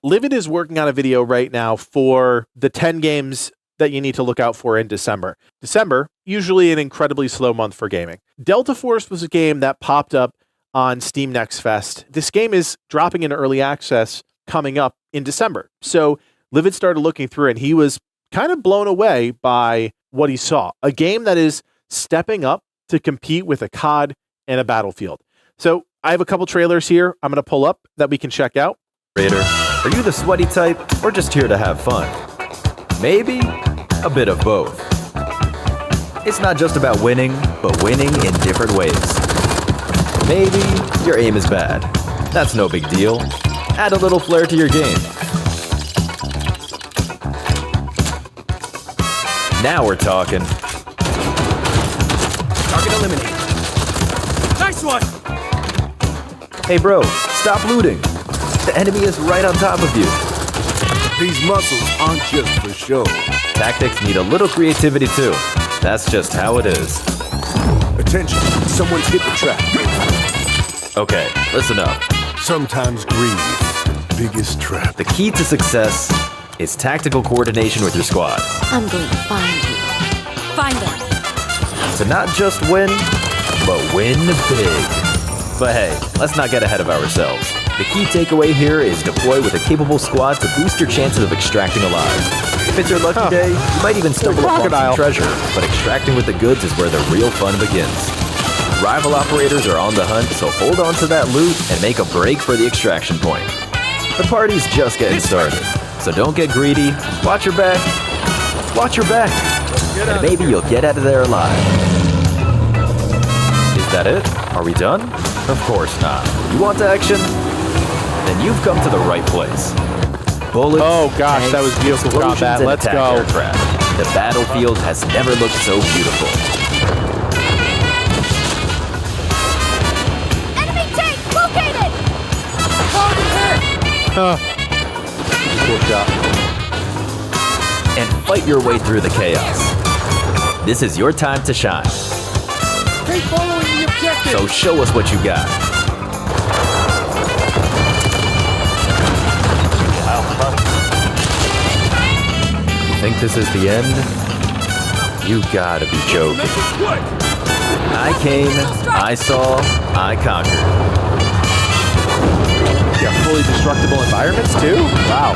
Livid is working on a video right now for the 10 games that you need to look out for in December. December, usually an incredibly slow month for gaming. Delta Force was a game that popped up on Steam Next Fest. This game is dropping into early access coming up in December. So Livid started looking through and he was kind of blown away by what he saw. A game that is stepping up to compete with a COD and a Battlefield. So I have a couple trailers here I'm going to pull up that we can check out. Raider, are you the sweaty type or just here to have fun? Maybe a bit of both. It's not just about winning, but winning in different ways. Maybe your aim is bad. That's no big deal. Add a little flair to your game. Now we're talking. Target eliminated. Nice one! Hey bro, stop looting. The enemy is right on top of you. These muscles aren't just for show. Tactics need a little creativity too. That's just how it is. Attention, someone's hit the trap. Okay, listen up. Sometimes greed is the biggest trap. The key to success is tactical coordination with your squad. I'm going to find you. Find them. To not just win, but win big. But hey, let's not get ahead of ourselves. The key takeaway here is deploy with a capable squad to boost your chances of extracting alive. If it's your lucky day, you might even stumble upon some treasure, but extracting with the goods is where the real fun begins. Rival operators are on the hunt, so hold on to that loot and make a break for the extraction point. The party's just getting started, so don't get greedy, watch your back, and maybe you'll get out of there alive. Is that it? Are we done? Of course not. You want action? Then you've come to the right place. Bullets, Oh gosh, tanks, that was beautiful explosions, combat. and Let's attack go. aircraft. The battlefield has never looked so beautiful. Enemy tank located! Cool shot. And fight your way through the chaos. This is your time to shine. Keep following the objective! So show us what you got. You think this is the end? You gotta be joking. I came, I saw, I conquered. You got fully destructible environments too? Wow.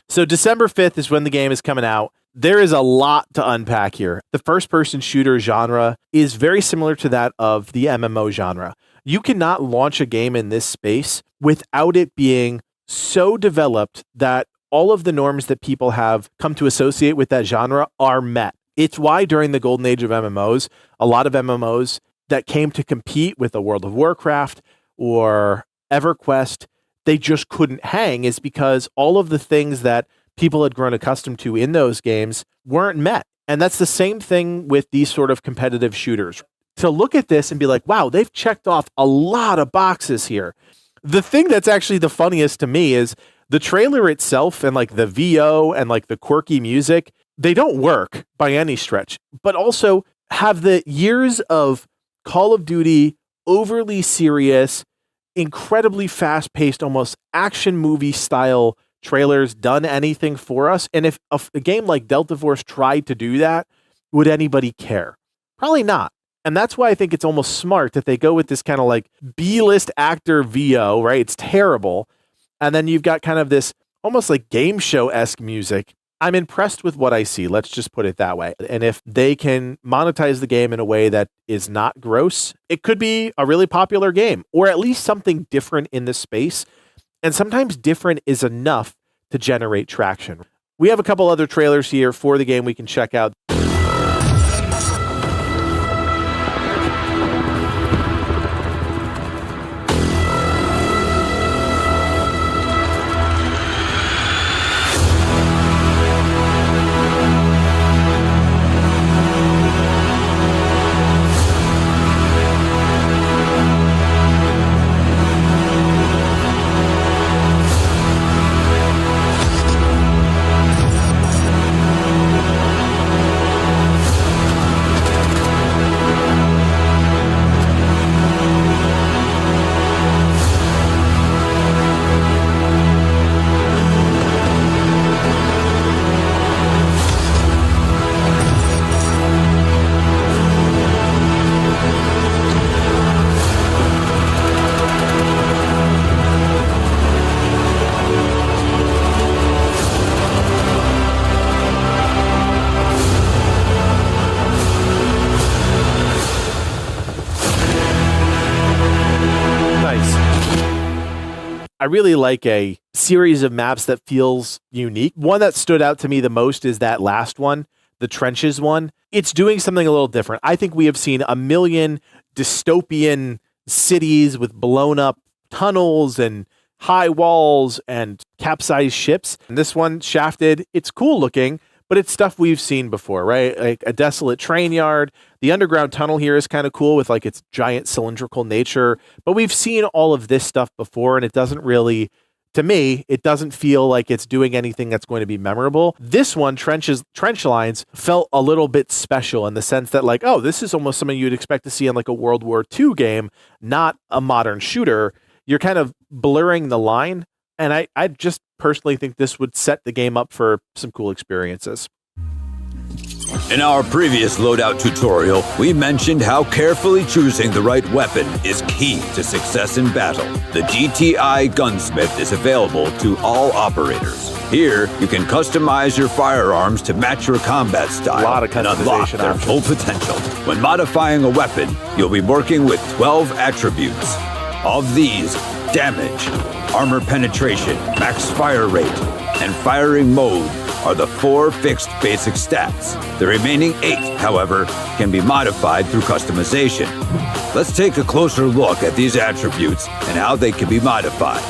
So December 5th is when the game is coming out. There is a lot to unpack here. The first-person shooter genre is very similar to that of the MMO genre. You cannot launch a game in this space without it being so developed that all of the norms that people have come to associate with that genre are met. It's why during the golden age of MMOs, a lot of MMOs that came to compete with a World of Warcraft or EverQuest, they just couldn't hang, is because all of the things that people had grown accustomed to in those games weren't met. And that's the same thing with these sort of competitive shooters. To look at this and be like, wow, they've checked off a lot of boxes here. The thing that's actually the funniest to me is the trailer itself and like the VO and like the quirky music, they don't work by any stretch, but also have the years of Call of Duty overly serious, incredibly fast-paced, almost action movie style trailers done anything for us? And if a game like Delta Force tried to do that, would anybody care? Probably not. And that's why I think it's almost smart that they go with this kind of like B-list actor VO, right? It's terrible. And then you've got kind of this almost like game show-esque music. I'm impressed with what I see. Let's just put it that way. And if they can monetize the game in a way that is not gross, it could be a really popular game, or at least something different in the space. And sometimes different is enough to generate traction. We have a couple other trailers here for the game we can check out. really like a series of maps that feels unique. One that stood out to me the most is that last one, the trenches one. It's doing something a little different. I think we have seen a million dystopian cities with blown up tunnels and high walls and capsized ships. And this one, Shafted, it's cool looking, but it's stuff we've seen before, right? Like a desolate train yard. The underground tunnel here is kind of cool with like its giant cylindrical nature, but we've seen all of this stuff before, and it doesn't really, to me, it doesn't feel like it's doing anything that's going to be memorable. This one, Trench Lines, felt a little bit special in the sense that like, oh, this is almost something you'd expect to see in like a World War II game, not a modern shooter. You're kind of blurring the line, and I just personally think this would set the game up for some cool experiences. In our previous loadout tutorial, we mentioned how carefully choosing the right weapon is key to success in battle. The GTI Gunsmith is available to all operators. Here, you can customize your firearms to match your combat style and unlock their full potential. When modifying a weapon, you'll be working with 12 attributes. Of these, damage, armor penetration, max fire rate, and firing mode are the 4 fixed basic stats. The remaining 8, however, can be modified through customization. Let's take a closer look at these attributes and how they can be modified.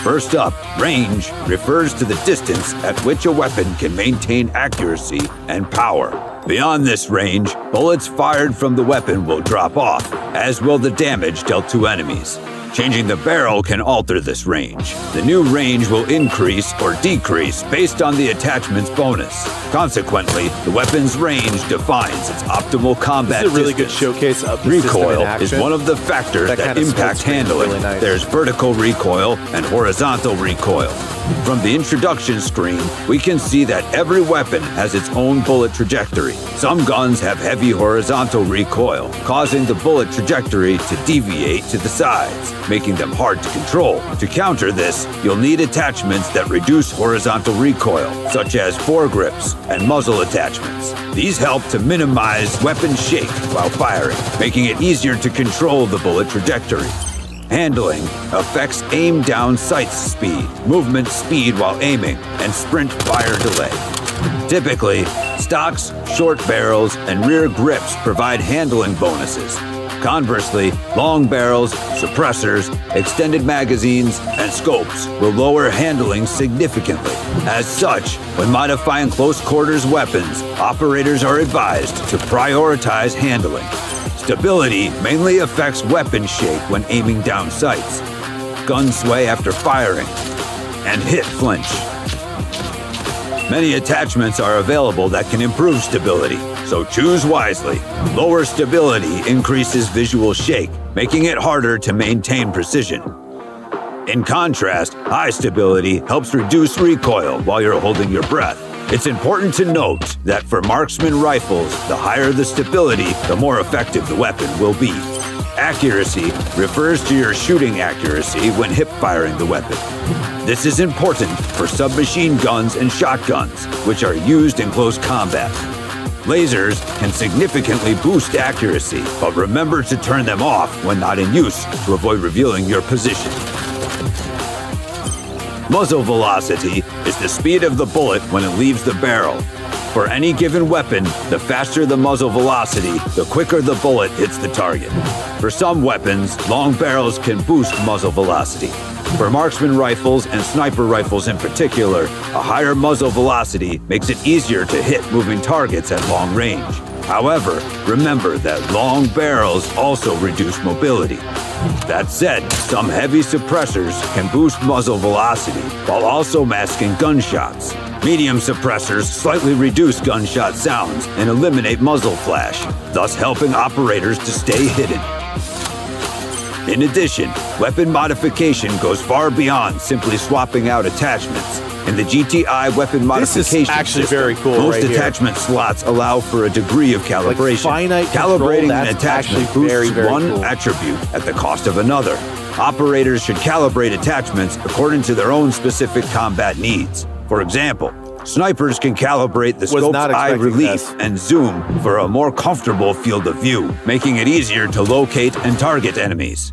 First up, range refers to the distance at which a weapon can maintain accuracy and power. Beyond this range, bullets fired from the weapon will drop off, as will the damage dealt to enemies. Changing the barrel can alter this range. The new range will increase or decrease based on the attachment's bonus. Consequently, the weapon's range defines its optimal combat This is a really distance. good showcase of the Recoil system in action. is one of the factors that kind of impact split screen is handling. really nice. There's vertical recoil and horizontal recoil. From the introduction screen, we can see that every weapon has its own bullet trajectory. Some guns have heavy horizontal recoil, causing the bullet trajectory to deviate to the sides, making them hard to control. To counter this, you'll need attachments that reduce horizontal recoil, such as foregrips and muzzle attachments. These help to minimize weapon shake while firing, making it easier to control the bullet trajectory. Handling affects aim down sight speed, movement speed while aiming, and sprint fire delay. Typically, stocks, short barrels, and rear grips provide handling bonuses. Conversely, long barrels, suppressors, extended magazines, and scopes will lower handling significantly. As such, when modifying close quarters weapons, operators are advised to prioritize handling. Stability mainly affects weapon shake when aiming down sights, gun sway after firing, and hit flinch. Many attachments are available that can improve stability, so choose wisely. Lower stability increases visual shake, making it harder to maintain precision. In contrast, high stability helps reduce recoil while you're holding your breath. It's important to note that for marksman rifles, the higher the stability, the more effective the weapon will be. Accuracy refers to your shooting accuracy when hip firing the weapon. This is important for submachine guns and shotguns, which are used in close combat. Lasers can significantly boost accuracy, but remember to turn them off when not in use to avoid revealing your position. Muzzle velocity is the speed of the bullet when it leaves the barrel. For any given weapon, the faster the muzzle velocity, the quicker the bullet hits the target. For some weapons, long barrels can boost muzzle velocity. For marksman rifles and sniper rifles in particular, a higher muzzle velocity makes it easier to hit moving targets at long range. However, remember that long barrels also reduce mobility. That said, some heavy suppressors can boost muzzle velocity while also masking gunshots. Medium suppressors slightly reduce gunshot sounds and eliminate muzzle flash, thus helping operators to stay hidden. In addition, weapon modification goes far beyond simply swapping out attachments. In the GTI weapon modification This is actually system, very cool most right here. attachment slots allow for a degree of calibration. finite control, Calibrating an that's attachment actually boosts very, very one cool. attribute at the cost of another. Operators should calibrate attachments according to their own specific combat needs. For example, snipers can calibrate the scope's not eye expecting relief this. and zoom for a more comfortable field of view, making it easier to locate and target enemies.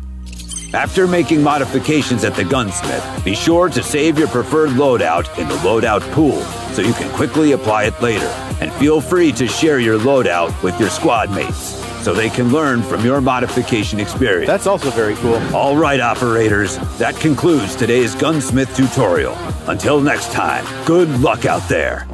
After making modifications at the gunsmith, be sure to save your preferred loadout in the loadout pool so you can quickly apply it later. And feel free to share your loadout with your squad mates so they can learn from your modification experience. That's also very cool. All right, operators, that concludes today's gunsmith tutorial. Until next time, good luck out there.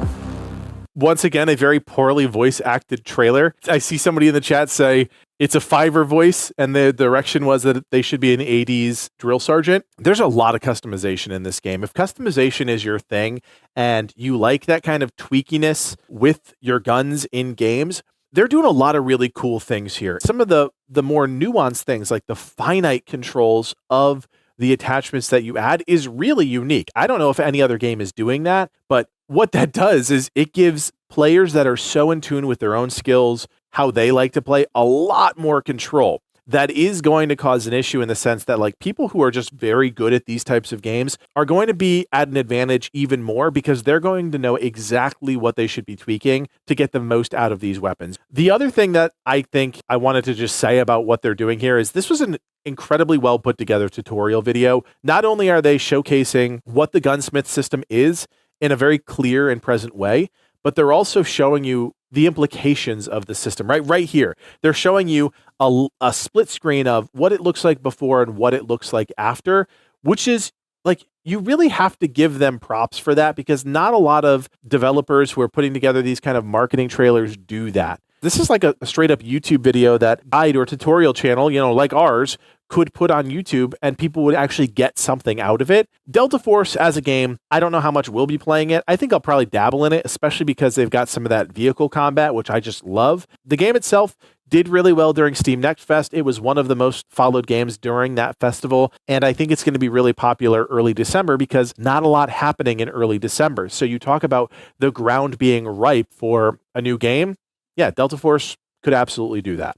Once again, a very poorly voice-acted trailer. I see somebody in the chat say it's a Fiverr voice, and the direction was that they should be an 80s drill sergeant. There's a lot of customization in this game. If customization is your thing, and you like that kind of tweakiness with your guns in games, they're doing a lot of really cool things here. Some of the more nuanced things, like the finite controls of the attachments that you add, is really unique. I don't know if any other game is doing that, but what that does is it gives players that are so in tune with their own skills, how they like to play, a lot more control. That is going to cause an issue in the sense that, like, people who are just very good at these types of games are going to be at an advantage even more because they're going to know exactly what they should be tweaking to get the most out of these weapons. The other thing that I think I wanted to just say about what they're doing here is this was an incredibly well put together tutorial video. Not only are they showcasing what the gunsmith system is in a very clear and present way, but they're also showing you the implications of the system right here. They're showing you a split screen of what it looks like before and what it looks like after, which is like, you really have to give them props for that because not a lot of developers who are putting together these kind of marketing trailers do that. This is like a straight up YouTube video that guide or tutorial channel, like ours, could put on YouTube and people would actually get something out of it. Delta Force as a game, I don't know how much we'll be playing it. I think I'll probably dabble in it, especially because they've got some of that vehicle combat, which I just love. The game itself did really well during Steam Next Fest. It was one of the most followed games during that festival, and I think it's going to be really popular early December because not a lot happening in early December. So you talk about the ground being ripe for a new game. Yeah, Delta Force could absolutely do that.